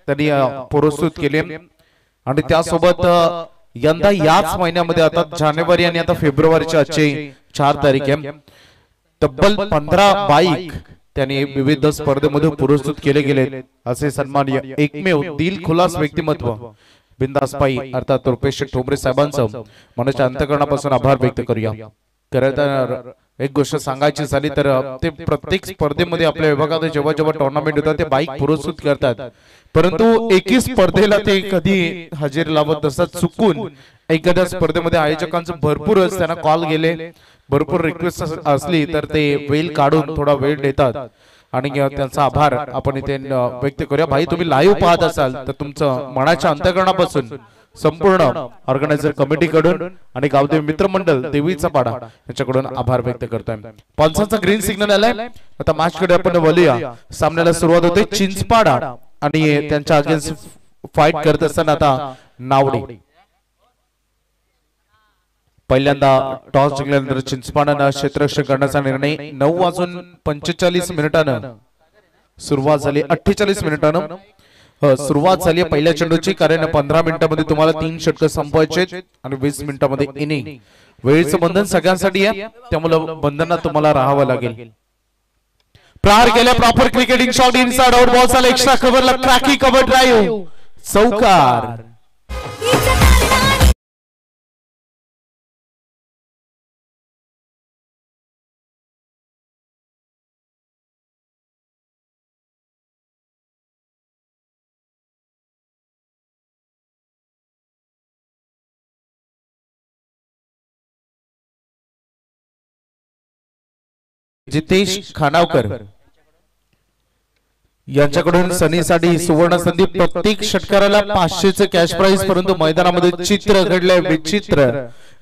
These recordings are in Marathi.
त्यांनी पुरस्कृत केले आणि त्यासोबत यंदा याच महिन्यामध्ये आता जानेवारी आणि आता फेब्रुवारीच्या आजचे 4 तारीख आहे तब्बल 15 बाईक त्यांनी विविध स्पर्धेमध्ये पुरस्कृत केले गेले असे सन्मान एकमेव दिलखुलास व्यक्तिमत्व बिंदासपाई अर्थात रुपेश ठोंबरे साहेबांचं मनाच्या अंतःकरणापासून आभार व्यक्त करूया। खरं एक गोष्ट सांगायची झाली तर ते प्रत्येक स्पर्धेमध्ये आपल्या विभागात जेव्हा जेव्हा टुर्नामेंट होतात ते बाईक पुरस्कृत करतात, परंतु एकी स्पर्धेला ते कधी हजेरी लावत नसतात। चुकून एखाद्या स्पर्धेमध्ये आयोजकांचं भरपूरच त्यांना कॉल गेले, भरपूर रिक्वेस्ट असली तर ते वेळ काढून थोडा वेळ देतात आणि त्यांचा आभार आपण इथे व्यक्त करूया। भाई तुम्ही लाईव्ह पाहत असाल तर तुमचं मनाच्या अंतःकरणापासून संपूर्ण ऑर्गनायझर कमिटी कडून आणि गावदेवी मित्रमंडळ देवीचा पाडा यांच्याकडून आभार व्यक्त करतोय। पंचांचा ग्रीन सिग्नल आलाय, आता मॅच कडे आपण वळूया। सामन्याला सुरुवात होते चिंचपाडा आणि त्यांच्या अगेन्स्ट फाईट करत असताना आता नावडे। पहिल्यांदा टॉस जिंकल्यानंतर चिंचपाडानं क्षेत्ररक्षण करण्याचा निर्णय 9:45 सुरुवात झाली। 48 मिनिटांनं सुरुवात झाली पहिल्या चेंडूची, कारण 15 मिनिटांमध्ये तुम्हाला 3 षटक संपवायचे आणि 20 मिनिटांमध्ये इनिंग। वेळेचं बंधन सगळ्यांसाठी आहे, त्यामुळे बंधनात तुम्हाला राहावं लागेल। प्रहार केल्या, proper cricketing shot inside out, ball झाला एक्स्ट्रा कव्हरला, क्रॅकी कव्हर ड्राइव्ह, चौकार। जितेश खानावकर यांच्याकडून सनीसाठी सुवर्ण संधी। प्रत्येक षटकाराला 500चं कॅश प्राइज, परंतु मैदानामध्ये चित्र घडलंय विचित्र।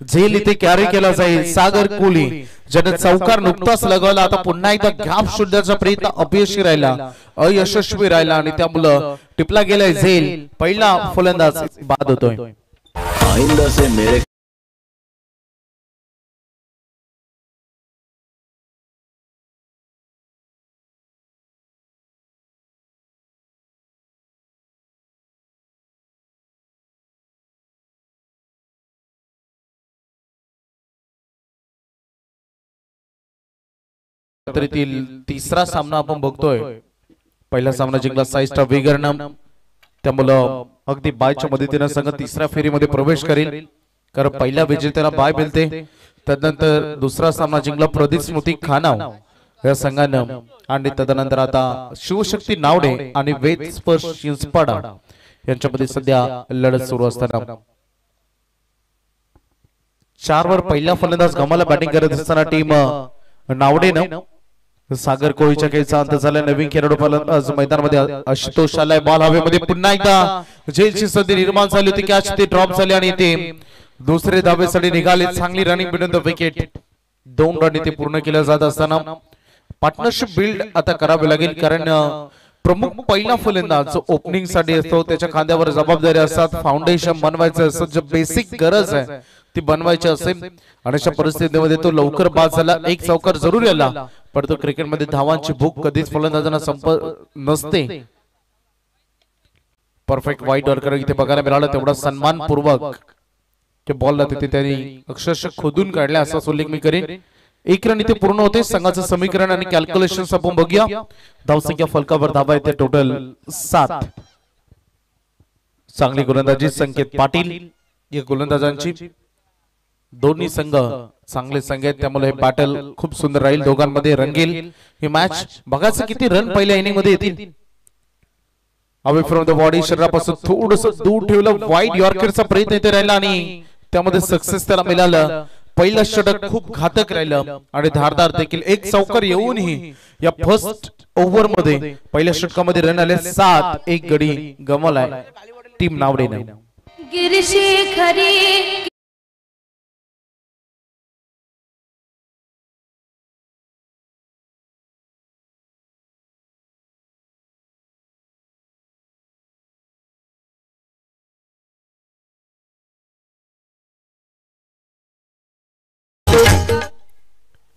झेल इथे कॅरी केला जाईल। सागर कोहली ज्याने चौकार नुकताच लगावला, आता पुन्हा एकदा गॅप शोधण्याचा प्रयत्न अपयशी राहिला, अयशस्वी राहिला आणि त्यामुळे टिपला गेलाय झेल। पहिला फलंदाज बाद होतोय। तिसरा सामना आपण बघतोय। पहिला सामना जिंकला साईस्टा विगरनं, त्यामुळं अगदी बायच्या मदतीने संघ तिसऱ्या फेरीमध्ये प्रवेश करेल, कारण पहिल्या विजेत्याला बाय मिळते। तदनंतर दुसरा सामना जिंकला प्रदीप स्मृती खानाव या संघानं आणि तदनंतर आता शिवशक्ती नावडे आणि वेद स्पर्श चिंचपाडा यांच्यामध्ये सध्या लढत सुरू असताना 4 वर पहिला फलंदाज गमाला बॅटिंग करत असताना टीम नावडेनं सागर कोळीच्या खेळचा अंत झाला। नवीन खेळाडू फलंदाज मैदानामध्ये आशुतोष आलाय, बॉल हवेमध्ये, पुन्हा एकदा झेलची संधी निर्माण झाली होती, कॅच ते ड्रॉप झाले आणि ते दुसरे धावेसाठी निघाले। चांगली running between the wicket, 2 run इथे पूर्ण केल्या जात असताना पार्टनरशिप बिल्ड आता करावे लागेल, कारण प्रमुख पहिला फलंदाज ओपनिंग साठी असतो, त्याच्या खांद्यावर जबाबदारी असतात, फाउंडेशन बनवायचं असतं, जे बेसिक गरज आहे ती बनवायची असेल आणि अशा परिस्थितीमध्ये तो लवकर बाद झाला। एक चौकार जरूर आला, पण तो क्रिकेटमध्ये धावांची भूक कधीच फलंदाजांना संपत नसते। परफेक्ट वाईट वर्कर इथे बघायला मिळाला, तेवढा सन्मानपूर्वक ते बॉलला तिथे त्यांनी अक्षरशः खोदून काढला असा उल्लेख मी करेन। 1 रन इथे पूर्ण होते। संघाचं समीकरण आणि कॅल्क्युलेशन्स आपण बघूया। धावसंख्या फलकावर धावा येते टोटल 7। चांगली गोलंदाजी संकेत पाटील या गोलंदाजांची, दोन्ही संघ चांगले संघ आहेत, त्यामुळे हे बॅटल खूप सुंदर राहील, दोघांमध्ये रंगेल ही मॅच। बघायचं किती रन पहिल्या इनिंग मध्ये येतील। अवे फ्रॉम द बॉडी, शरीरापासून थोडंसं दूर ठेवलं, वाईड यॉर्करचा प्रयत्न इथे राहिला आणि त्यामध्ये सक्सेस त्याला मिळालं। पहिलं षटक खूप घातक राहिलं आणि धारदार देखील। एक चौकार येऊनही या फर्स्ट ओव्हर मध्ये पहिल्या षटकामध्ये रन आले 7, एक गडी गमावलाय टीम नावडेने।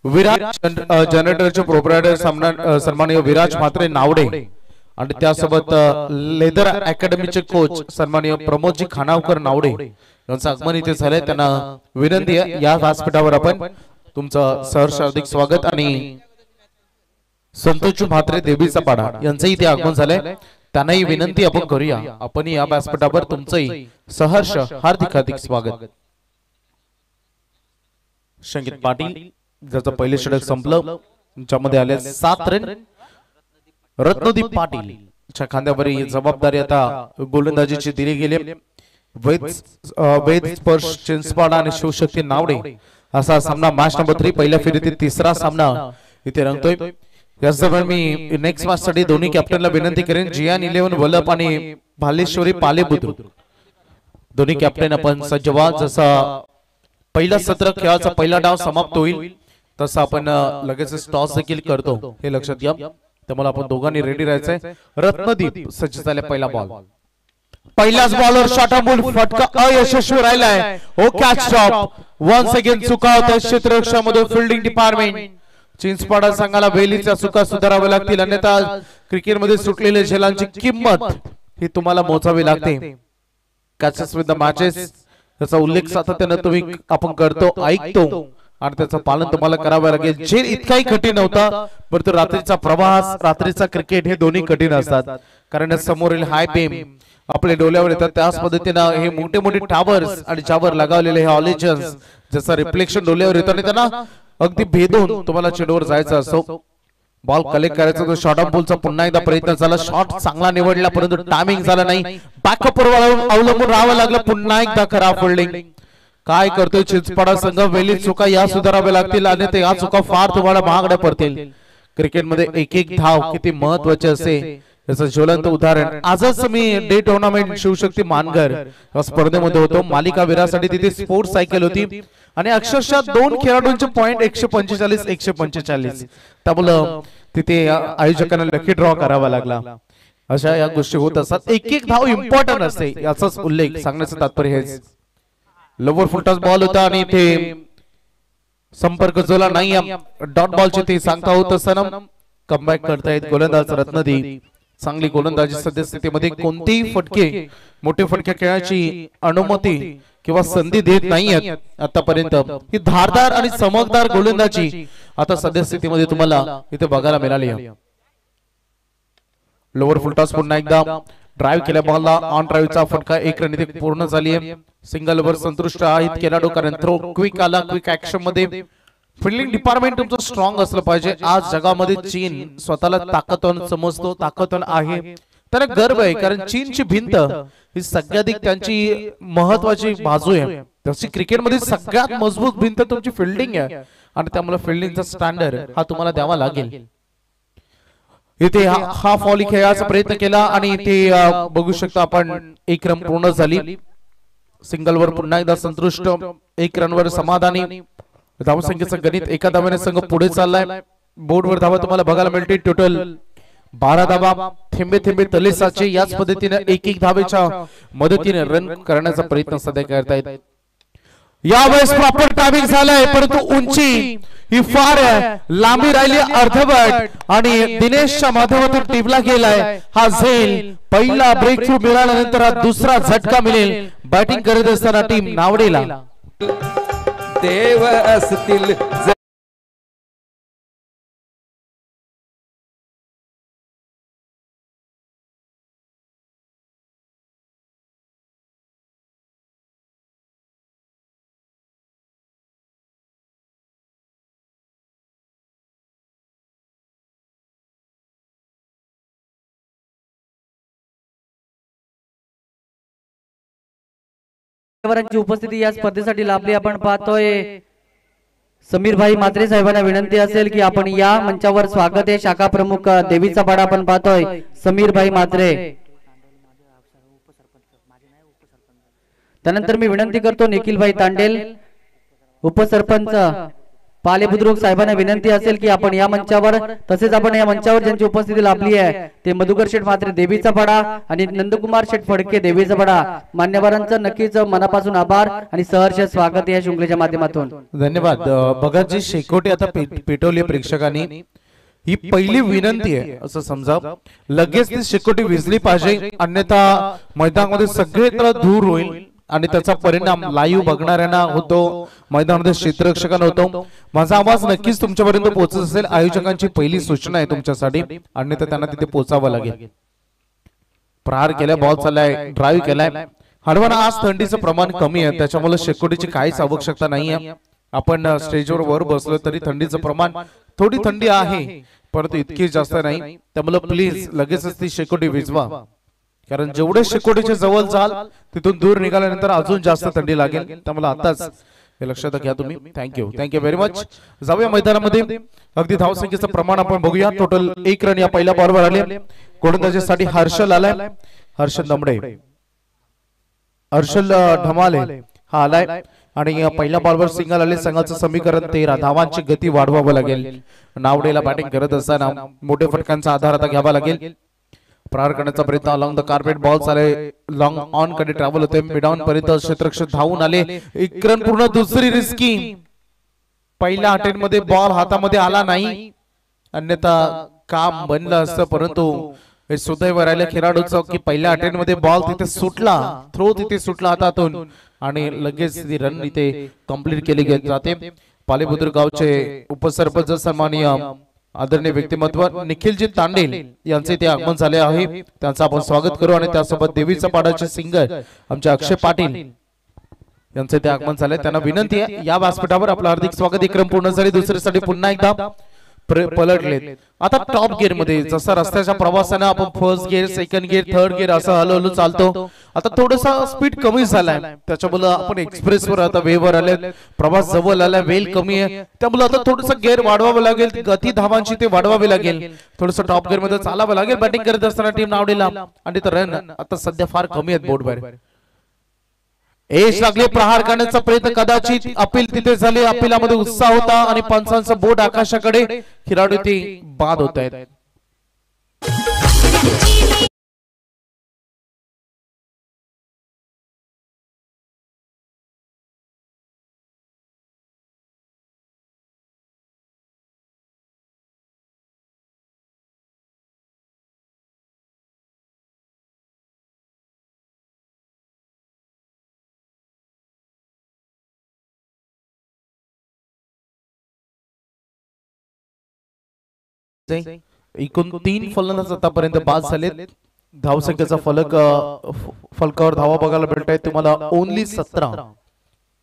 विराज जनरेटरचे प्रोप्रायटर सन्माननीय विराज म्हात्रे नावडे आणि त्यासोबत लेदर अकॅडमीचे कोच सन्माननीय प्रमोदजी खानावकर नावडे यांचं आगमन इथे झालंय। त्यांना विनंती आहे या व्यासपीठावर आपण तुमचं सहर्ष हार्दिक स्वागत आणि संतोष म्हात्रे देवीचा पाडा यांचंही इथे आगमन झालंय। त्यांनाही विनंती आपण करूया आपण या व्यासपीठावर तुमचंही सहर्ष हार्दिक हार्दिक स्वागत। संगीत पाटील ज्याचं पहिले षटक संपलं ज्यामध्ये आले 7 रन। रत्नदीप पाटील च्या खांद्यावर ही जबाबदारी आता गोलंदाजीची दिली गेली। वेद स्पर्श चिंचपाडा आणि शिवशक्ती नावडे असा सामना मॅच नंबर 3 पहिल्या फेरीतील तिसरा सामना इथे रंगतोय। याच दरम्यान मी नेक्स्ट मॅच साठी दोन्ही कॅप्टनला विनंती करेन जियान 11 वल्लभ आणि भालेश्वरी पालेबुद्रुक दोन्ही कॅप्टन आपण सज्ज व्हा। जसा पहिला सत्र खेळाचा पहिला डाव समाप्त होईल तसं आपण लगेच टॉस देखील करतो हे लक्षात घ्या। त्यामुळे आपण दोघांनी रेडी राहायचंय। रत्नदीप सज्ज झाले पहिला बॉल पहिलाच बॉलर शॉट बॉल फटका अयशस्वी राहिलाय। ओ कॅच ड्रॉप वन्स अगेन चुका होता क्षेत्ररक्षणामध्ये फील्डिंग डिपार्टमेंट चिंचपाडा संघाला वेलीच्या चुका सुधाराव्या लागतील अन्यथा क्रिकेटमध्ये सुटलेल्या झेलांची किंमत ही तुम्हाला मोजावी लागते। कॅचेस विथ द मॅचेस याचा उल्लेख सातत्याने तुम्ही आपण करतो ऐकतो आणि त्याचं पालन तुम्हाला करावं लागेल। झेल इतकाही कठीण नव्हता परंतु रात्रीचा प्रवास रात्रीचा क्रिकेट हे दोन्ही कठीण असतात कारण समोरील हाय बेम आपल्या डोळ्यावर येतात। त्याच पद्धतीने हे मोठे मोठे टावर्स आणि ज्यावर लगावलेले हे ऑलिजन्स जसं रिफ्लेक्शन डोळ्यावर येतं आणि त्यांना अगदी भेदून तुम्हाला चेंडूवर जायचं असतो। बॉल कलेक्ट करायचा तो शॉर्ट ऑफ बॉलचा पुन्हा एकदा प्रयत्न झाला। शॉट चांगला निवडला परंतु टायमिंग झाला नाही। बॅकअपवर अवलंबून राहावं लागलं। पुन्हा एकदा खराब फिल्डिंग काय करतोय चिंचपाडा संघ वेली चुका या सुधाराव्या लागतील आणि ते या चुका फार तुम्हाला महागड्या पडतील। क्रिकेटमध्ये एक एक धाव किती महत्त्वाची असते याचं ज्वलंत उदाहरण आजच मी डे टुर्नामेंट शिवशक्ती मानगर या स्पर्धेमध्ये होतो। मालिका वीरासाठी तिथे स्पोर्ट्स सायकल होती आणि अक्षरशः 2 खेळाडूंचे पॉइंट 145 145 त्यामुळं तिथे आयोजकांना लकी ड्रॉ करावा लागला। अशा या गोष्टी होत असतात। एक एक धाव इम्पॉर्टंट असते याचाच उल्लेख सांगण्याचं तात्पर्य हेच। लोवर फुलटॉस बॉल होता आणि इथे संपर्क जोला नाही डॉट बॉलची ते सांगता होत असताना कमबॅक करतायत गोलंदाज रत्नदीप। चांगली गोलंदाजी सद्यस्थितीमध्ये कोणतेही फटके मोठे फटके खेळाची अनुमती किंवा संधी देत नाहीयेत आतापर्यंत। ही धारदार आणि चमकदार गोलंदाजी आता सद्यस्थितीमध्ये तुम्हाला इथे बघायला मिळाली आहे। लोवर फुलटॉस पुन्हा एकदा ड्राइव्ह केल्या बॉलला ऑन ड्राइव्हचा फटका 1 रन इथे पूर्ण झाली आहे। सिंगल वर संतुष्ट आहेत खेळाडू कारण थ्रो क्विक आला। क्विक ऍक्शन मध्ये फील्डिंग डिपार्टमेंट तुमचं स्ट्रॉंग असलं पाहिजे। आज जगामध्ये चीन स्वतःला ताकदवान समजतो ताकदवान आहे त्याला गर्व आहे कारण चीनची भिंत ही सगळ्याधिक त्यांची महत्वाची बाजू आहे। तशी क्रिकेटमध्ये सगळ्यात मजबूत भिंत तुमची फील्डिंग आहे आणि त्यामुळे फील्डिंगचा स्टँडर्ड हा तुम्हाला द्यावा लागेल। इथे हा फॉली खेळायचा प्रयत्न केला आणि इथे बघू शकता आपण 1 रन पूर्ण झाली। सिंगल वर पुन्हा एकदा संतुष्ट 1 रनवर समाधानी। धावसंख्येचं गणित एका धावेने संघ पुढे चाललाय। बोर्डवर धावा तुम्हाला बघायला मिळते टोटल 12 धावा थेंबे थेंबे तले साचे याच पद्धतीने एक एक धावेच्या मदतीने रन करण्याचा प्रयत्न सध्या करतायत। यावेळेस प्रॉपर टायमिंग झालाय परंतु उंची ही फार लांबी राहिली अर्धवट आणि दिनेशच्या माध्यमातून टिपला गेलाय हा झेल। पहिला ब्रेक थ्रू मिळाल्यानंतर हा दुसरा झटका मिळेल बॅटिंग करत असताना टीम नावडेला। देव असतील ची उपस्थिती या स्पर्धेसाठी लाभली आपण पाहतोय। समीर भाई म्हात्रे साहेबांना विनंती असेल की आपण या मंचावर स्वागत आहे शाखा प्रमुख देवीचा पाडा आपण पाहतोय समीर भाई म्हात्रे। त्यानंतर मी विनंती करतो निखिल भाई तांडेल उपसरपंच पालेबुद्रुक साहेबांना विनंती असेल की आपण या मंचावर तसेच आपण या मंचावर ज्यांची उपस्थिती लाभली आहे ते मधुकर शेठ म्हात्रे देवीचा पाडा आणि नंदकुमार शेठ फडके देवीचा पाडा मान्यवरांचं नक्कीच मनापासून आभार आणि सहर्ष स्वागत या शृंखलेच्या माध्यमातून। धन्यवाद। बघा जी शेकोटी आता पेटवली प्रेक्षकांनी ही पहिली विनंती आहे असं समजा. लगेच ती शेकोटी विजली पाहिजे, अन्यथा मैदानामध्ये सगळीकडे धूर होईल आणि त्याचा परिणाम लाईव्ह बघणाऱ्यांना होतो, मैदानामध्ये क्षेत्ररक्षकांना होतो. माझा आवाज नक्कीच तुमच्यापर्यंत पोहोचत असेल. आयोजकांची पहिली सूचना आहे तुमच्यासाठी, अन्यथा त्यांना तिथे पोहोचावं लागेल. प्रहार केलाय, बॉल चाललाय, ड्राईव्ह केलाय. हळवण आज थंडीचं प्रमाण कमी आहे, त्याच्यामुळे शेकोटीची काहीच आवश्यकता नाहीये. आपण स्टेजवर वर बसलो तरी थंडीचं प्रमाण थोडी थंडी आहे, परंतु इतकी जास्त नाही. त्यामुळे प्लीज लगेचच ती शेकोटी विझवा, कारण जेवढे शेकोटीच्या जवळ जाल तिथून दूर निघाल्यानंतर अजून जास्त थंडी लागेल. त्यामुळे आताच हे लक्षात घ्या तुम्ही. Thank you very much. जाऊया मैदानामध्ये. अगदी धावसंख्येचं प्रमाण आपण बघूया. टोटल 1 रन या पहिल्या बॉलवर आले. गोलंदाजीसाठी हर्षल आलाय, हर्षल दमडे, हर्षल ढमाले हा आलाय आणि पहिल्या बॉलवर सिंगल आले. संघाचं समीकरण 13. धावांची गती वाढवावं लागेल. नावडेला बॅटिंग करत असताना मोठ्या फटकांचा आधार आता घ्यावा लागेल. प्रहार करण्याचा प्रयत्न अलॉंग द कार्पेट, बॉल चाले लॉंग ऑन कडे ट्रॅव्हल होते. मिडॉन पर्यंत क्षेत्ररक्षक धावून आले. 1 रन पूर्ण. दुसरी रिस्की. पहिल्या अटेम्प्ट मध्ये बॉल हातामध्ये आला नाही, अन्यथा काम बनलं असतं, परंतु हे सुदैव राहिलं खेळाडूचं की पहिल्या अटेम्प्ट मध्ये बॉल तिथे सुटला, थ्रो तिथे सुटला हातातून आणि लगेच ती रन इथे कंप्लीट केली जाते. पालेबुद्रुक गावचे उपसरपंच सन्माननीय आदरणीय व्यक्तिमत्व निखिलजी तांडेल यांचे ते आगमन झाले आहे. त्यांचं आपण स्वागत करू आणि त्यासोबत देवीचा पाडाचे सिंगर आमचे अक्षय पाटील यांचे ते आगमन झाले. त्यांना विनंती आहे या व्यासपीठावर आपलं हार्दिक स्वागत. 1 रन पूर्ण झाली. दुसरीसाठी पुन्हा एकदा पलटलेत. आता टॉप गिअर मध्ये जसं रस्त्याच्या प्रवासाने आपण first gear, second gear, third gear असं हळूहळू चालतो. आता थोडासा स्पीड कमी झालाय, त्याच्यामुळे आपण एक्सप्रेसवर आता वेवर आले, प्रवास जवळ आला, वेल कमी आहे, त्यामुळे आता थोडंसं गिअर वाढवावं लागेल. गती धावांची ते वाढवावी लागेल. थोडंसं टॉप गिअर मध्ये चालावं लागेल. बॅटिंग करत असताना टीम नावडेला आणि रन आता सध्या फार कमी आहेत बोर्ड बाहेर. एश लागले. प्रहार करण्याचा प्रयत्न कदाचित अपील तिथे झाले. अपिलामध्ये उत्साह होता आणि पंचांचं बोट आकाशाकडे. खेळाडू ते बाद होत आहेत. एकूण 3 फलंदाज आतापर्यंत बाद झालेत. धावसंख्येचा फलकावर धावा बघायला भेटत आहेत तुम्हाला ओनली 17.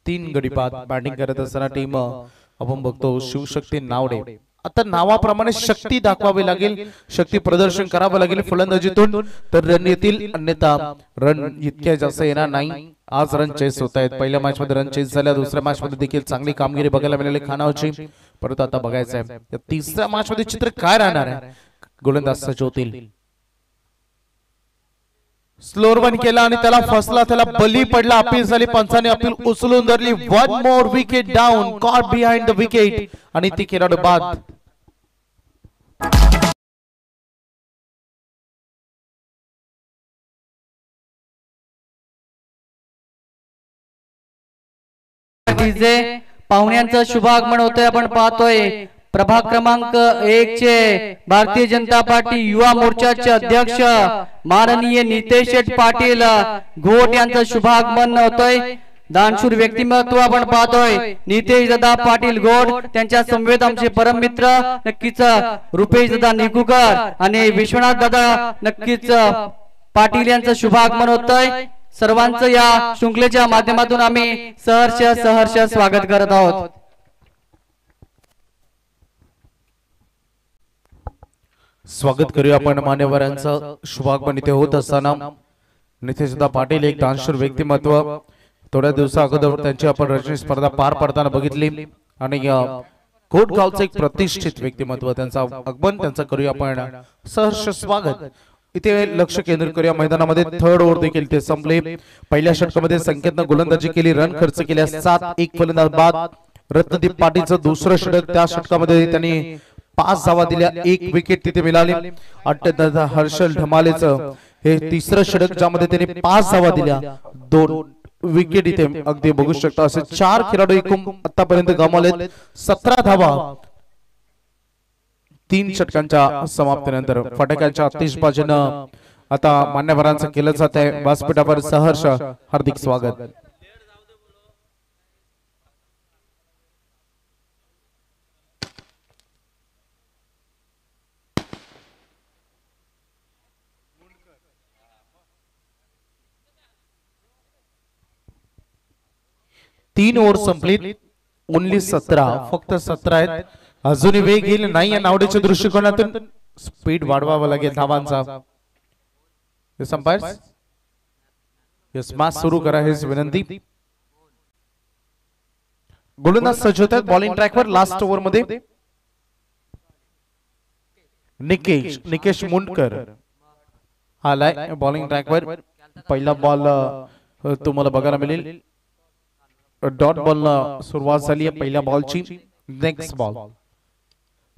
3 गडी बाद. बॅटिंग करत असताना टीम आपण बघतो शिवशक्ती नावडे. आता नावाप्रमाणे शक्ती दाखवावी लागेल, शक्ती प्रदर्शन करावं लागेल फलंदाजीतून, तर रन येतील, अन्यथा रन इतक्या जास्त येणार नाही. आज रन चेस होत आहेत. पहिल्या मॅच मध्ये रन चेस झाल्या, दुसऱ्या मॅच मध्ये देखील चांगली कामगिरी बघायला मिळाली खानावरची. परंतु आता बघायचं आहे या तिसऱ्या मॅच मध्ये चित्र काय राहणार आहे. गोलंदाज सज्ज होतील. स्लोअर वन केला आणि त्याला फसला, त्याला बली पडला. अपील झाली, पंचाने अपील उचलून धरली. 1 more wicket down, caught behind the wicket आणि ती खेळाडू बाद. पाहुण्यांचं शुभ आगमन होतंय. आपण पाहतोय प्रभाग क्रमांक 1 चे भारतीय जनता पार्टी युवा मोर्चाचे अध्यक्ष माननीय नितेश शेठ पाटील घोट यांचं शुभ आगमन होतंय. दानशूर व्यक्तिमत्व आपण पाहतोय नितेश दादा पाटील घोट. त्यांच्या समवेत आमचे परम मित्र नक्कीच रुपेश दादा निकुकर आणि विश्वनाथ दादा नक्कीच पाटील यांचं शुभ आगमन होतंय. सर्वांचं या शृंखलेच्या माध्यमातून आम्ही सहर्ष स्वागत करत आहोत. स्वागत करूया आपण मान्यवरांचं. शुभागमन इथे होत असताना नितेशदा पाटील एक दानशूर व्यक्तिमत्व. थोड्या दिवसा अगोदर त्यांची आपण रचनी स्पर्धा पार पडताना बघितली आणि कोटगावचं एक प्रतिष्ठित व्यक्तिमत्व. त्यांचा आगमन त्यांचं करूया आपण सहर्ष स्वागत. इथे लक्ष केंद्रित करूया मैदानामध्ये. थर्ड ओव्हर देखील ते संपले. पहिल्या षटकामध्ये संकेतनं गोलंदाजी केली, रन खर्च केल्या 7. 1 फलंदाज बाद. रत्नदीप पाटीलचं दुसरं षटक, त्या षटकामध्ये त्यांनी 5 धावा दिल्या, 1 विकेट तिथे मिळाली. हर्षल ढमालेचं हे तिसरं षटक ज्यामध्ये त्यांनी 5 धावा दिल्या, 2 विकेट इथे अगदी बघू शकता. असे 4 खेळाडू एकूण आतापर्यंत गमावलेत. 17 धावा, 3 षटकांच्या समाप्तीनंतर फटाक्याच्या आतिषबाजीनं आता मान्यवरांचं केलं जात आहे व्यासपीठावर सहर्ष हार्दिक स्वागत. तीन ओव्हर संपली, ओनली 17, फक्त 17 आहेत. अजूनही वेग येईल नाही या नावडीच्या दृष्टिकोनातून स्पीड वाढवावा लागेल धावांचा. अंपायर्स यस मॅच सुरू करा हेच विनंती. गोलंदाज सज्ज होतात बॉलिंग ट्रॅकवर. लास्ट ओव्हर मध्ये निकेश मुंडकर आलाय बॉलिंग ट्रॅकवर. पहिला बॉल तुम्हाला बघायला मिळेल. डॉट बॉल सुरुवात झाली आहे पहिल्या बॉलची. नेक्स्ट बॉल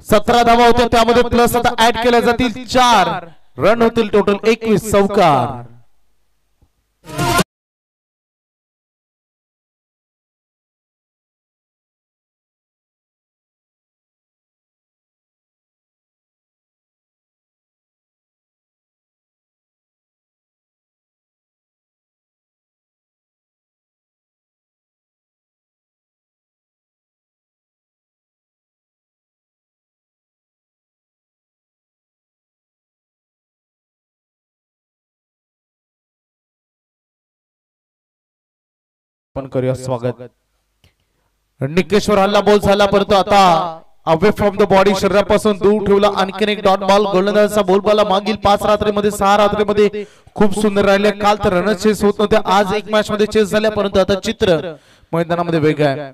17 धावा होत्या त्यामध्ये प्लस आता ऍड केल्या जातील 4 रन होतील. टोटल 21 चौकार. पण करूया स्वागत. निकेश्वर हल्ला बॉल झाला परंतु आता अवे फ्रॉम द बॉडी शरीरापासून दूर ठेवला. आणखीन एक डॉट बॉल. गोलंदाजाचा बोलबाला मागील 5 रात्रीमध्ये 6 रात्रीमध्ये खूप सुंदर राहिले. काल तर रन चेस होत नव्हते, आज एक मॅच मध्ये चेस झाल्या परंतु आता चित्र मैदानामध्ये वेगळं आहे.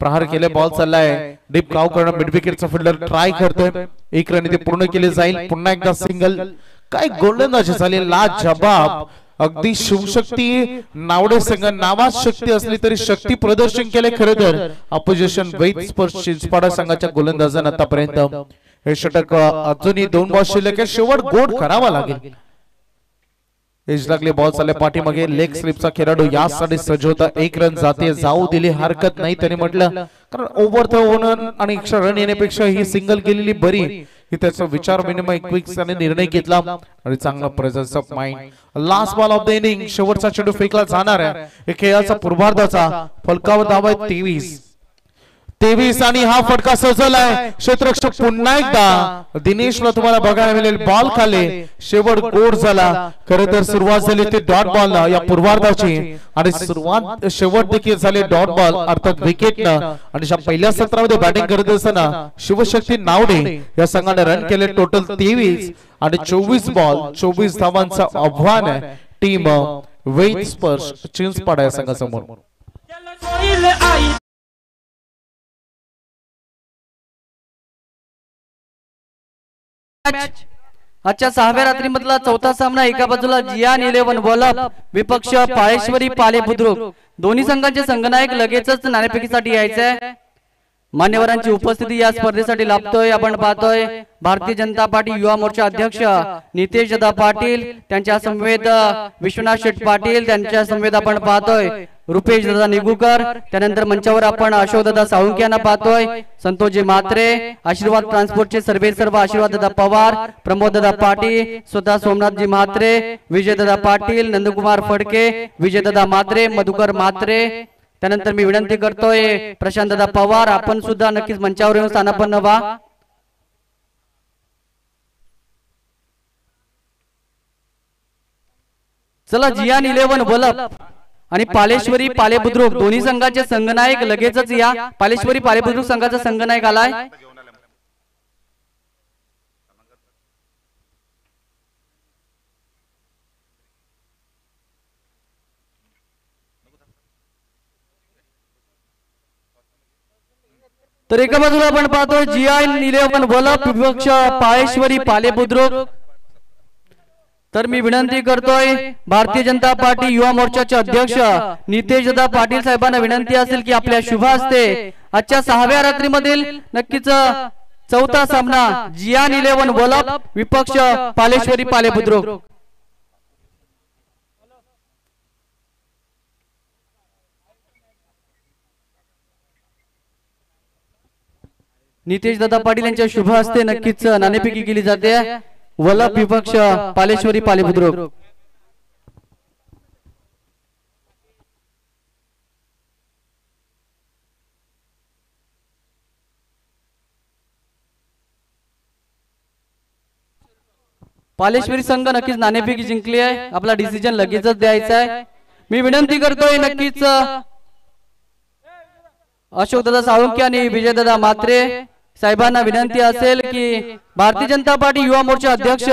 प्रहार केले, बॉल चाललाय डीप काव करणं. मिड विकेटचा फिल्डर ट्राय करतोय. एक रन इथे पूर्ण केले जाईल. पुन्हा एकदा सिंगल. काय गोलंदाजी झाली लाजवाब. अगदी शिवशक्ती नावडे संघ नावात शक्ती असली तरी शक्ती प्रदर्शन केले खरे तर अपोजिशन वैद स्पर्श चिंचपाडा संघाच्या गोलंदाजांना आतापर्यंत. हे षटक अजूनही 2 बॉल शिल्लक आहे. शेवट गोड करावा लागेल. एज लागले, बॉल चालले पाठीमागे. लेग स्लिपचा खेळाडू यासाठी सज्ज होता. 1 रन जाते, जाऊ दिली हरकत नाही त्याने म्हटलं, कारण ओव्हर द होणं आणि एक्स्ट्रा रन येण्यापेक्षा ही सिंगल केलेली बरी. ही त्याचा विचार विनिमय क्विकने निर्णय घेतला आणि चांगला presence of mind. Last ball of the inning, शेवटचा चेंडू फेकला जाणार आहे. हे खेळाचा पूर्वार्धाचा फलकावर धावा आहे 23 आणि हा फटका सजवलाय क्षेत्ररक्षक. पुन्हा एकदा दिनेशला तुम्हाला बघायला मिळेल. बॉल खाले, शेवट गोड झाला. खरं तर सुरुवात झाली ते डॉट बॉल या पूर्वार्धाची आणि सुरुवात शेवट देखील झाले डॉट बॉल अर्थात विकेटनं. आणि पहिल्या सत्रामध्ये बॅटिंग करत असताना शिवशक्ती नावडे या संघाने रन केले टोटल 23 आणि 24 बॉल 24 धावांचं आव्हान आहे टीम वैद स्पर्श चिंचपाडा या संघासमोर. आजच्या 6व्या रात्री मधला चौथा सामना. एका बाजूला जियान 11 बोलप विपक्ष पाळेश्वरी पाले बुद्रुक. दोन्ही संघांचे संघनायक लगेचच नाणेफेकीसाठी यायचंय. मान्यवरांची उपस्थिती या स्पर्धेसाठी लाभतोय. आपण पाहतोय भारतीय जनता पार्टी युवा मोर्चा अध्यक्ष नितेश दादा पाटील, त्यांच्या समवेत विश्वनाथ शेठ पाटील, त्यांच्या समवेत आपण पाहतोय रुपेश दादा निगुकर. त्यानंतर मंचावर आपण अशोक दादा साळुंके यांना पाहतोय. संतोषजी म्हात्रे, आशीर्वाद ट्रान्सपोर्टचे सर्व आशीर्वाद दादा पवार, प्रमोद दादा पाटील, स्वतः सोमनाथजी म्हात्रे, विजय दादा पाटील, नंदकुमार फडके, विजय दादा म्हात्रे, मधुकर म्हात्रे. त्यानंतर मी विनंती करतोय प्रशांत दादा पवार, आपण सुद्धा नक्कीच मंचावर येऊन स्थानापन्न व्हा. चला, जियान 11 बोलप आणि पालेश्वरी पाले बुद्रुक दोन्ही संघाचे संघनायक लगेचच या. पालेश्वरी पाले बुद्रुक संघाचा संघनायक आलाय. तर एका बाजूला आपण पाहतो जियान 11 बोलप विपक्ष पालेश्वरी पाले बुद्रुक. तर मी विनंती करतोय भारतीय जनता पार्टी युवा मोर्चाचे अध्यक्ष नितेश दादा पाटील साहेबांना विनंती असेल की आपल्या शुभ हस्ते आजच्या 6व्या रात्रीमधील नक्कीच चौथा सामना जियान 11 बोलप विपक्ष पालेश्वरी पाले बुद्रुक. नितेश दादा पाटील यांच्या शुभ हस्ते नक्कीच नाणेफेकी केली जाते। वलप विपक्ष पालेश्वरी पाले बुद्रुक। पालेश्वरी संघ नक्कीच नाणेफेकी जिंकली आहे, आपला डिसिजन लगेचच द्यायचा आहे। मी विनंती करतोय नक्कीच अशोक दादा साळुंखे आणि विजय दादा म्हात्रे साहेबांना विनंती असेल की भारतीय जनता पार्टी युवा मोर्चा अध्यक्ष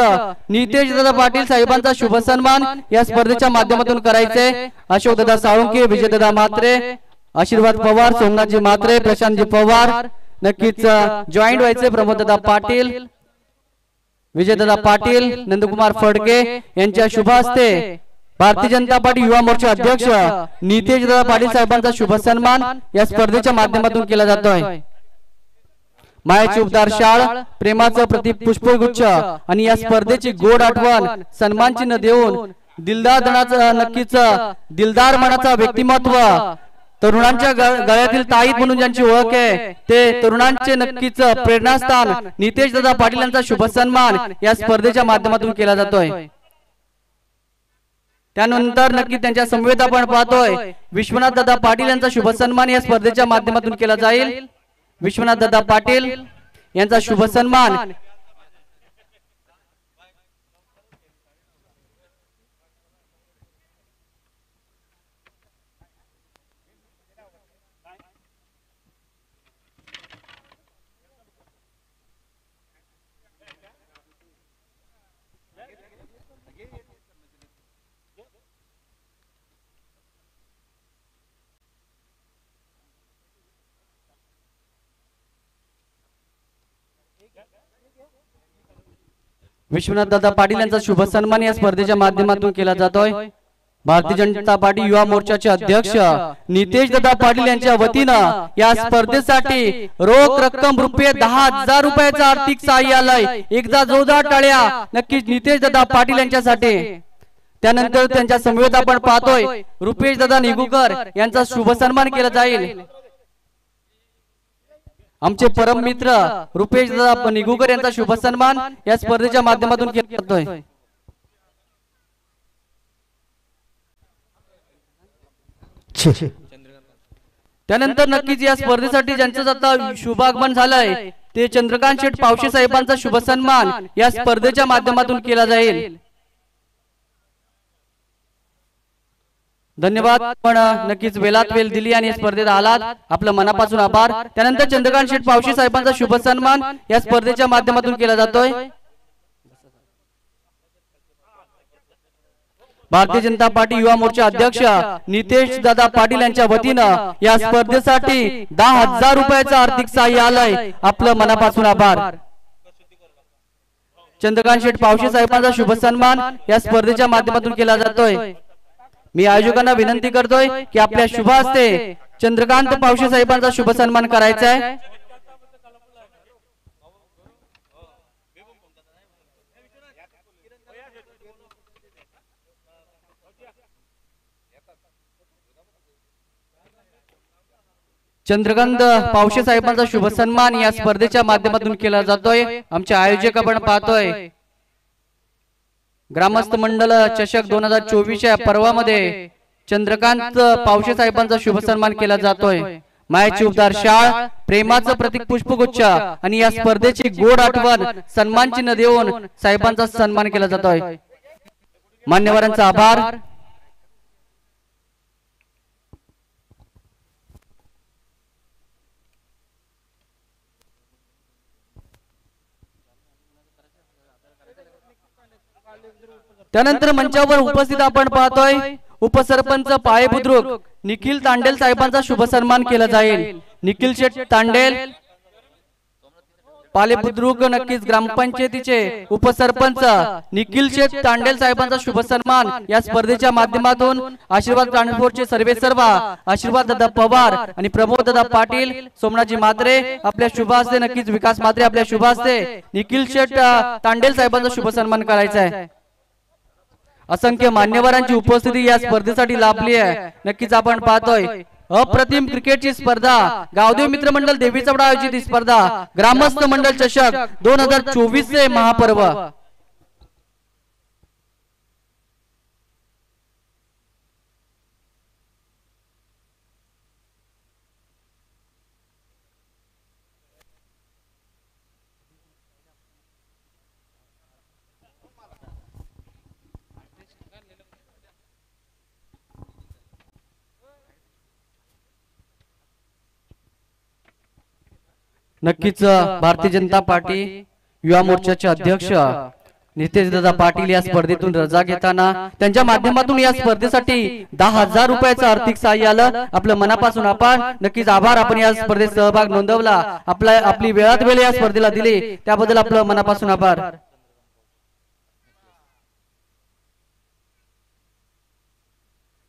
नितेश दादा पाटील साहेबांचा शुभ सन्मान या स्पर्धेच्या माध्यमातून करायचे। अशोक दादा साळुंखे, विजय दादा म्हात्रे, आशीर्वाद पवार, सोमनाथजी म्हात्रे, प्रशांतजी पवार नक्कीच जॉईंट व्हायचे। प्रमोद दादा पाटील, विजयदादा पाटील, नंदकुमार फडके यांच्या शुभ हस्ते भारतीय जनता पार्टी युवा मोर्चा अध्यक्ष नितेश दादा पाटील साहेबांचा शुभ सन्मान या स्पर्धेच्या माध्यमातून केला जातोय। मायाची उपदार शाळ, प्रेमाचं प्रतीक पुष्पगुच्छ आणि या स्पर्धेची गोड आठवण सन्मान चिन्ह देऊन दिलदार दणाचा नक्कीच दिलदार मनाचा व्यक्तिमत्व तरुणांच्या गळ्यातील ताईत म्हणून ज्यांची ओळख आहे ते तरुणांचे नक्कीच प्रेरणास्थान नितेश दादा पाटील यांचा शुभ सन्मान या स्पर्धेच्या माध्यमातून केला जातोय। त्यानंतर नक्की त्यांच्या समवेत आपण पाहतोय विश्वनाथ दादा पाटील यांचा शुभ सन्मान या स्पर्धेच्या माध्यमातून केला जाईल। विश्वनाथ दादा पाटील यांचा शुभ सन्मान विश्वनाथ दादा पाटील यांचा शुभ सन्मान या स्पर्धेच्या माध्यमातून केला जातोय। भारतीय जनता पार्टी युवा मोर्चाचे अध्यक्ष नितेश दादा पाटील यांच्या वतीनं या स्पर्धेसाठी रोख रक्कम रुपये 10,000 रुपयाचं आर्थिक सहाय्य आलंय। एकदा जोरदार टाळ्या नक्कीच नितेश दादा पाटील यांच्यासाठी। त्यानंतर त्यांच्या समवेत आपण पाहतोय रुपेश दादा निगुकर यांचा शुभ सन्मान केला जाईल। आमचे परम मित्र रुपेश दादा निगुकर यांचा शुभ सन्मान या स्पर्धेच्या माध्यमातून केला जातोय। त्यानंतर नक्कीच या स्पर्धेसाठी ज्यांचं आता शुभागमन झालंय ते चंद्रकांत शेठ पावशे साहेबांचा शुभ सन्मान या स्पर्धेच्या माध्यमातून केला जाईल। धन्यवाद, पण नक्कीच वेलात वेल दिली आणि स्पर्धेत आलात, आपलं मनापासून आभार। त्यानंतर चंद्रकांत शेठ पावशे साहेबांचा शुभ सन्मान या स्पर्धेच्या माध्यमातून केला जातोय। भारतीय जनता पार्टी युवा मोर्चा अध्यक्ष नितेश दादा पाटील यांच्या वतीनं या स्पर्धेसाठी 10,000 रुपयाचं आर्थिक सहाय्य आलंय, आपलं मनापासून आभार। चंद्रकांत शेठ पावशे साहेबांचा शुभ सन्मान या स्पर्धेच्या माध्यमातून केला जातोय। मी आयोजकांना विनंती करतोय की आपल्या शुभ हस्ते चंद्रकांत पावशे साहेबांचा शुभ सन्मान करायचा आहे। चंद्रकांत पावशे साहेबांचा शुभ सन्मान या स्पर्धेच्या माध्यमातून केला जातोय। आमचे आयोजक आपण पाहतोय ग्रामस्थ मंडळ चषक 2024 या पर्वामध्ये चंद्रकांत पावशे साहेबांचा शुभ सन्मान केला जातोय। मायाची उपदार शाळ, प्रेमाचं प्रतीक पुष्पगुच्छ आणि या स्पर्धेची गोड आठवण सन्मान चिन्ह देऊन साहेबांचा सन्मान केला जातोय। मान्यवरांचा आभार। त्यानंतर मंचावर उपस्थित आपण पाहतोय उपसरपंच पाळे बुद्रुक निखिल तांडेल साहेबांचा शुभ सन्मान केला जाईल। निखिल शेठ तांडेल पाले बुद्रुक नक्कीच ग्रामपंचायतीचे उपसरपंच निखिल शेठ तांडेल साहेबांचा शुभ सन्मान या स्पर्धेच्या माध्यमातून आशीर्वाद ट्रान्सपोर्टचे सर्वेसर्वा आशीर्वाद दादा पवार आणि प्रमोद दादा पाटील, सोमनाथजी म्हात्रे आपल्या शुभ हस्ते, नक्कीच विकास म्हात्रे आपल्या शुभ हस्ते निखिल शेठ तांडेल साहेबांचा शुभ सन्मान करायचा आहे। असंख्य मान्यवरांची उपस्थिती या स्पर्धेसाठी लाभली आहे। नक्कीच आपण पाहतोय अप्रतिम क्रिकेटची स्पर्धा गावदेव मित्र मंडळ देवी चवडा आयोजित ही स्पर्धा ग्रामस्थ मंडळ चषक 2024 चे महापर्व। नक्कीच भारतीय जनता पार्टी युवा मोर्चाचे अध्यक्ष नितेशदादा पाटील या स्पर्धेतून रजा घेताना त्यांच्या माध्यमातून या स्पर्धेसाठी 10,000 रुपयाचं आर्थिक सहाय्य आलं। आपलं मनापासून आपण नक्कीच आभार। आपण या स्पर्धेत सहभाग नोंदवला, आपली वेळात वेळ या स्पर्धेला दिली त्याबद्दल आपलं मनापासून आभार।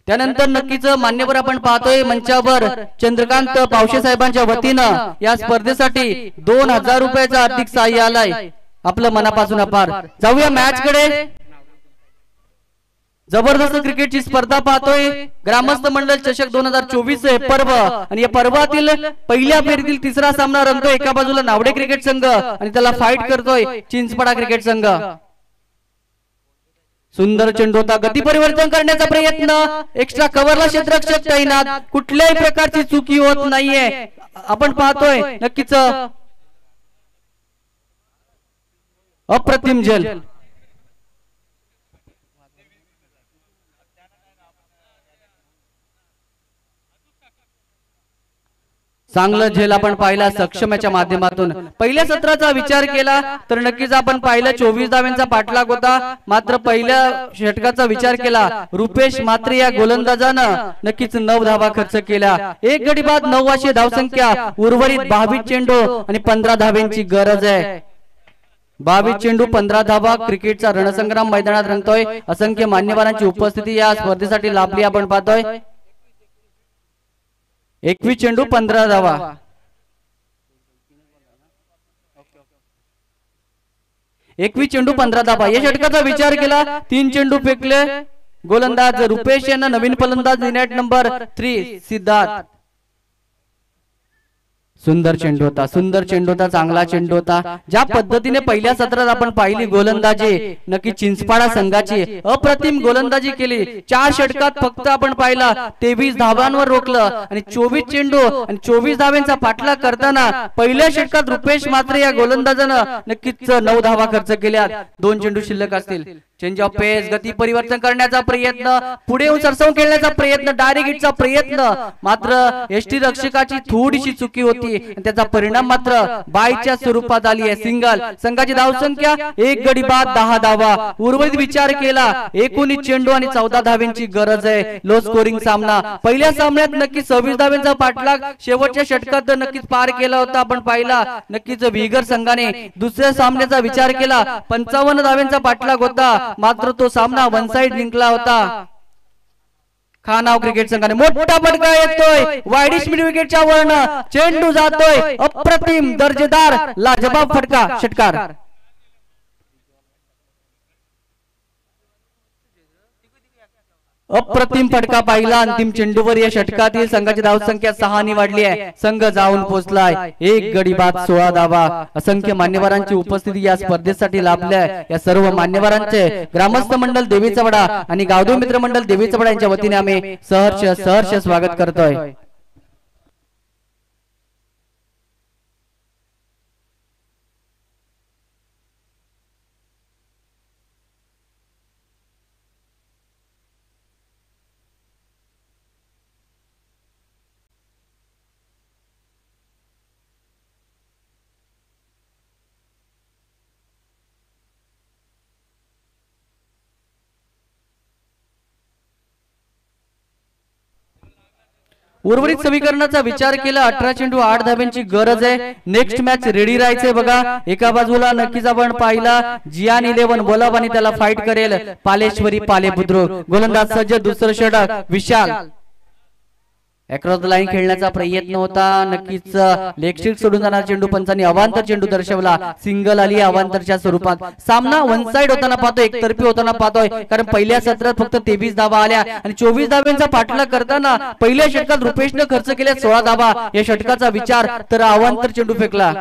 त्यानंतर नक्कीच मान्यवर आपण पाहतोय मंचावर चंद्रकांत पावशे साहेबांच्या वतीनं या स्पर्धेसाठी 2,000 रुपयाचं आर्थिक सहाय्य आलंय। आपलं मनापासून आभार। जाऊया मॅच कडे। जबरदस्त क्रिकेटची स्पर्धा पाहतोय ग्रामस्थ मंडळ चषक 2024 हे पर्व आणि या पर्वातील पहिल्या फेरीतील तिसरा सामना रंगतोय। एका बाजूला नावडे क्रिकेट संघ आणि त्याला फाईट करतोय चिंचपडा क्रिकेट संघ। सुंदर चेंडू होता, गती परिवर्तन करण्याचा प्रयत्न, एक्स्ट्रा कव्हरला क्षेत्ररक्षक तैनात, कुठल्याही प्रकारची चुकी होत नाहीये। आपण पाहतोय नक्कीच अप्रतिम झेल। चांगलं झेल आपण पाहिला सक्षमच्या माध्यमातून। पहिल्या सत्राचा विचार केला तर नक्कीच आपण पाहिलं 24 धावांचा पाठलाग होता, मात्र पहिल्या षटकाचा विचार केला रुपेश मात्रे या गोलंदाजानं नक्कीच 9 धावा खर्च केल्या। एक गडी बाद 9 अशी धावसंख्या, उर्वरित 22 चेंडू आणि 15 धावांची गरज आहे। 22 चेंडू 15 धावा, क्रिकेटचा रणसंग्राम मैदानात रंगतोय। असंख्य मान्यवरांची उपस्थिती या स्पर्धेसाठी लाभली आपण पाहतोय। 21 चेंडू 15 धावा। या षटकाचा विचार केला 3 चेंडू फेकले गोलंदाज रुपेश यांना, नवीन फलंदाज नेट नंबर 3 सिद्धार्थ। सुंदर चेंडू होता, चांगला चेंडू होता। ज्या पद्धतीने पहिल्या सत्रात आपण पाहिली गोलंदाजी नक्की चिंचपाडा संघाची अप्रतिम गोलंदाजी केली। 4 षटकात फक्त आपण पाहिला 23 धावांवर रोखलं आणि 24 चेंडू आणि 24 धावांचा पाठलाग करताना पहिल्या षटकात रुपेश मात्रे या गोलंदाजानं नक्कीच 9 धावा खर्च केल्या। 2 चेंडू शिल्लक असतील। चेंज ऑफ पेस, गती परिवर्तन करण्याचा प्रयत्न, पुढे येऊन सरसवून खेळण्याचा प्रयत्न, डायरेक्ट हिटचा प्रयत्न, मात्र एसटी रक्षकाची थोडीशी चुकी होती आणि त्याचा परिणाम मात्र बायच्या स्वरूपात आली आहे। सिंगल। संघाची धावसंख्या 1 गडी बाद 10 धावा। उर्वरित विचार केला 19 चेंडू आणि 14 धावांची गरज आहे। लो स्कोरिंग सामना। पहिल्या सामन्यात नक्कीच 26 धावांचा पाठलाग शेवटच्या षटकात नक्कीच पार केला होता आपण पाहिला नक्कीच विगर संघाने। दुसऱ्या सामन्याचा विचार केला 55 धावांचा पाठलाग होता, मात्र तो सामना वन साइड जिंकला होता। खानाव क्रिकेट संघाने मोठा फटका येतोय, वाईडिश मिड विकेटच्या वरन चेंडू जातोय, अप्रतिम दर्जेदार लाजवाब फटका, षटकार। अप्रतिम फटका पाहिला अंतिम चेंडूवर। या षटकातील संघाची धावसंख्या 6 ने वाढली आहे। संघ जाऊन पोहोचलाय 1 गडी बाद 16 धावा। असंख्य मान्यवरांची उपस्थिती या स्पर्धेसाठी लाभल्या। या सर्व मान्यवरांचे ग्रामस्थ मंडळ देवी चवडा आणि गावदेव मित्र मंडळ देवी चवडा यांच्या वतीने आम्ही सहर्ष स्वागत करतोय। उर्वरित समीकरणाचा विचार केला 18 चेंडू 8 धावांची गरज आहे। नेक्स्ट मॅच रेडी राहायचंय बघा। एका बाजूला नक्कीच आपण पाहिला जियान 11 बोलाव आणि त्याला फाईट करेल पालेश्वरी पाले बुद्रुक। गोलंदाज सज्ज, दुसरं षटक विशाल। अक्रॉस द लाईन खेळण्याचा प्रयत्न होता, नक्कीच लेग स्ट्रिक सोडून जाणार चेंडू. पंचांनी अवांतर चेंडू दर्शवला, सिंगल आली अवांतरच्या स्वरूपात. सामना वन साइड होताना पाहतोय, एकतर्फी होताना पाहतोय, कारण पहिल्या सत्रात फक्त 23 धावा आल्या आणि 24 धाव्यांचा पाठलाग करताना पहिल्या षटकात रुपेशने खर्च केल्या 16 धावा. या षटकाचा विचार तर अवांतर चेंडू फेकला.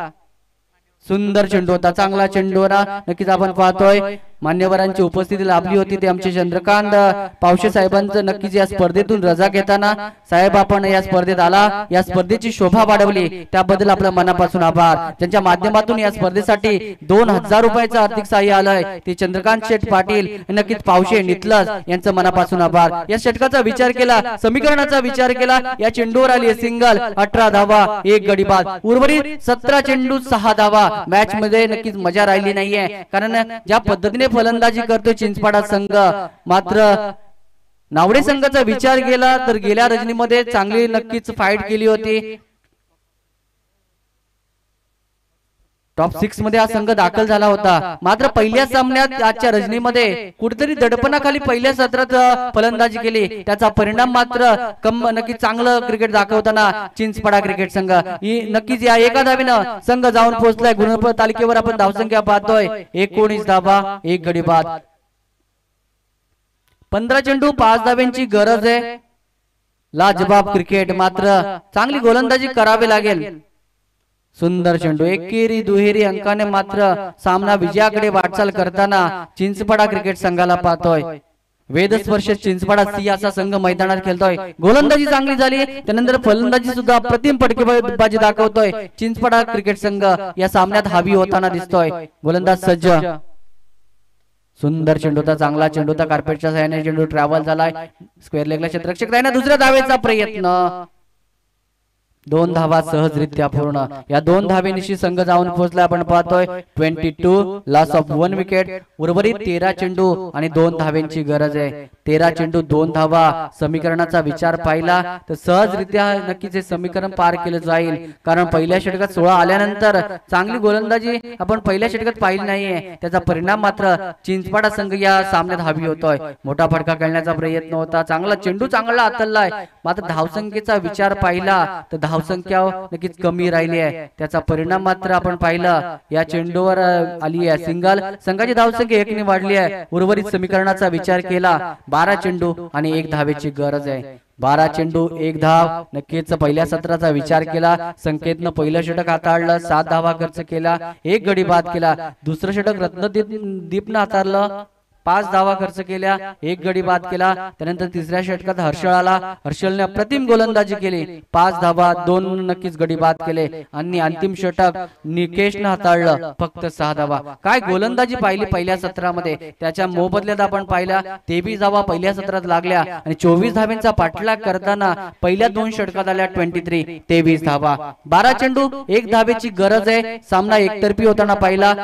सुंदर चेंडू होता, चांगला चेंडू होता. नक्कीच आपण पाहतोय मान्यवरांची उपस्थिती लाभली होती, ते आमचे चंद्रकांत पावशे साहेबांचं नक्कीच या स्पर्धेतून रजा घेताना, साहेब आपण या स्पर्धेत आला, या स्पर्धेची शोभा वाढवली, त्याबद्दल आपल्या मनापासून आभार. ज्यांच्या माध्यमातून या स्पर्धेसाठी 2000 रुपयाचं आर्थिक सहाय्य आलंय ते चंद्रकांत शेठ पाटील, नक्कीच पावशे नितलस यांचं मनापासून आभार. या षटकाचा विचार केला, समीकरणाचा विचार केला, या चेंडूवर आली सिंगल, 18 धावा, 1 गडी बाद. उर्वरित 17 चेंडू 6 धावा. मॅच मध्ये नक्कीच मजा राहिली नाहीये, कारण ज्या पद्धतीने फलंदाजी करतोय चिंचपाडा संघ, मात्र नावडे संघाचा विचार केला तर गेल्या रजनीमध्ये चांगली नक्कीच फाईट केली होती. टॉप 6 मध्ये हा संघ दाखल झाला होता, मात्र पहिल्या सामन्यात आजच्या रजनीमध्ये कुठेतरी दडपणाखाली पहिल्या सत्रात फलंदाजी केली, त्याचा परिणाम मात्र नक्कीच चांगलं क्रिकेट दाखवताना चिंचपाडा क्रिकेट संघ नक्कीच या एका धावेनं संघ जाऊन पोहोचलाय. गुणफळ तालिकेवर आपण धावसंख्या पाहतोय 19 धावा, 1 गडी बाद. 15 चेंडू 5 धाव्यांची गरज आहे. लाजबाब क्रिकेट, मात्र चांगली गोलंदाजी करावी लागेल. सुंदर चेंडू, एकेरी दुहेरी अंकाने मात्र सामना विजयाकडे वाटचाल करताना चिंचपाडा क्रिकेट संघाला पाहतोय. वेदस्पर्श चिंचपाडा सी असा संघ मैदानात खेळतोय. गोलंदाजी चांगली झाली, त्यानंतर फलंदाजी सुद्धा अप्रतिम फटकेबाजी दाखवतोय. चिंचपाडा क्रिकेट संघ या सामन्यात हावी होताना दिसतोय. गोलंदाज सज्ज. सुंदर चेंडू होता, चांगला चेंडू होता, कार्पेटच्या सहाय्याने चेंडू ट्रॅव्हल झालाय स्क्वेअर लेगला. क्षेत्ररक्षक राहिना, दुसऱ्या धावेचा प्रयत्न, 2 धावा सहजरित्या पूर्ण. या 2 धावेनिशी संघ जाऊन पोहोचला. आपण पाहतोय 22 लॉस ऑफ 1 विकेट. उर्वरित 13 चेंडू आणि 2 धावेंची गरज आहे. 13 चेंडू 2 धावा. समीकरणाचा विचार पाहिला तर सहजरित्या नक्कीच हे समीकरण पार केलं जाईल, कारण पहिल्या षटकात 16 आल्यानंतर चांगली गोलंदाजी आपण पहिल्या षटकात पाहिली नाहीये, त्याचा परिणाम मात्र चिंचपाडा संघ या सामन्यात हावी होतोय. मोठा फटका खेळण्याचा प्रयत्न होता, चांगला चेंडू चांगला हातललाय, मात्र धावसंख्येचा विचार पाहिला तर धावसंख्या नक्कीच कमी राहिली आहे, त्याचा परिणाम मात्र आपण पाहिला. या चेंडूवर आली आहे सिंगल. संघाची धावसंख्या 1 ने वाढली आहे. उर्वरित समीकरणाचा विचार केला 12 चेंडू आणि 1 धावेची गरज आहे. 12 चेंडू 1 धाव. नक्कीच पहिल्या सत्राचा विचार केला, संकेतनं पहिलं षटक हाताळलं, 7 धावा खर्च केला, 1 गडी बाद केला. दुसरं षटक रत्नदीपनं हाताळलं, 5 धावा खर्च केल्या, 1 गडी बाद केला. त्यानंतर तिसऱ्या षटकात हर्षल आला, हर्षलने अप्रतिम गोलंदाजी केली, 5 धावा, 2 नक्कीच गडी बाद केले. आणि अंतिम षटक निकेशने हाताळलं, फक्त 6 धावा. काय गोलंदाजी पाहिली पहिल्या सत्रामध्ये, त्याच्या मोबदल्यात आपण पाहिला 23 धावा पहिल्या सत्रात लागल्या आणि 24 धाव्यांचा पाठलाग करताना पहिल्या 2 षटकात आल्या 23 धावा. 12 चेंडू 1 धावेची गरज आहे. सामना एकतर्फी होताना पाहिला,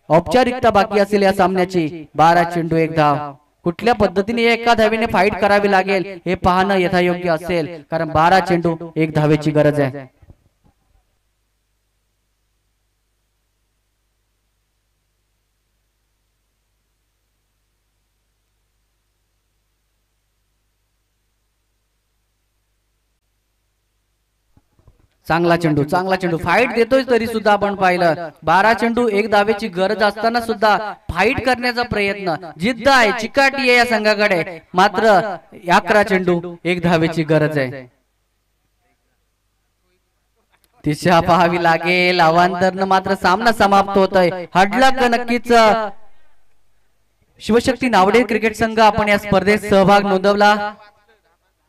औपचारिकता बाकी असेल या सामन्याची. 12 चेंडू 1 धाव. कुठल्या पद्धतीने एका धावेने फाईट करावी लागेल हे पाहणं यथायोग्य असेल, कारण 12 चेंडू 1 धावेची गरज आहे. चांगला चेंडू फाईट देतोय तरी सुद्धा आपण पाहिलं 12 चेंडू 1 धावेची गरज असताना सुद्धा फाईट करण्याचा प्रयत्न, जिद्द आहे, चिकाटी आहे या संघाकडे. मात्र 11 चेंडू 1 धावेची गरज आहे. दिशा पाहावी लागेल, अवांतरनं मात्र सामना समाप्त होतोय. हडलक नक्कीच शिवशक्ती नावडे क्रिकेट संघ आपण या स्पर्धेत सहभाग नोंदवला.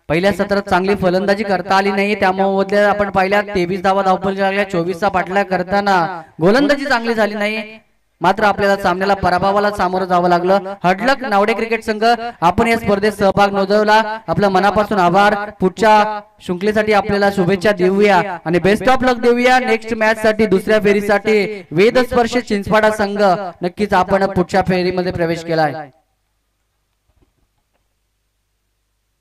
पहिल्या सत्रात चांगली फलंदाजी करता आली नाही, त्यामुळे आपण पाहिल्या 23 धावा धावपल 24चा पाठलाग करताना गोलंदाजी चांगली झाली नाही, मात्र आपल्याला सामन्याला पराभवाला सामोरं जावं लागलं. हडलक नावडे क्रिकेट संघ आपण या स्पर्धेत सहभाग नोंदवला, आपल्या मनापासून आभार. पुढच्या शृंखलेसाठी आपल्याला शुभेच्छा देऊया आणि बेस्ट ऑफ लक देऊया. नेक्स्ट मॅच साठी दुसऱ्या फेरीसाठी वेदस्पर्श चिंचपाडा संघ नक्कीच आपण पुढच्या फेरीमध्ये प्रवेश केलाय.